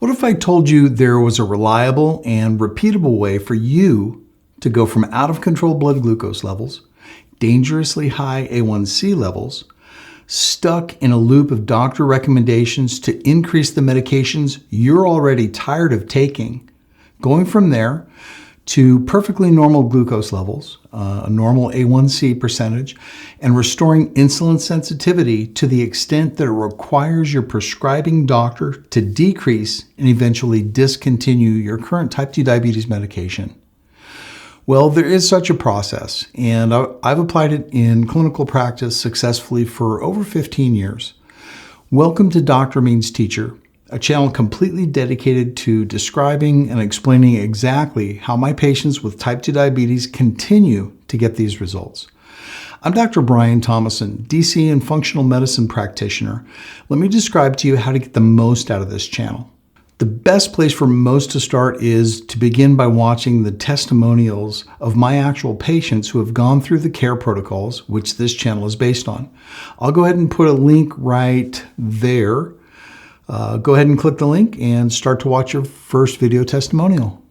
What if I told you there was a reliable and repeatable way for you to go from out-of-control blood glucose levels, dangerously high A1C levels, stuck in a loop of doctor recommendations to increase the medications you're already tired of taking, going from there to perfectly normal glucose levels, a normal A1C percentage, and restoring insulin sensitivity to the extent that it requires your prescribing doctor to decrease and eventually discontinue your current type 2 diabetes medication? Well, there is such a process, and I've applied it in clinical practice successfully for over 15 years. Welcome to Doctor Means Teacher, a channel completely dedicated to describing and explaining exactly how my patients with type 2 diabetes continue to get these results. I'm Dr. Brian Thomason, DC and functional medicine practitioner. Let me describe to you how to get the most out of this channel. The best place for most to start is to begin by watching the testimonials of my actual patients who have gone through the care protocols, which this channel is based on. I'll go ahead and put a link right there. Go ahead and click the link and start to watch your first video testimonial.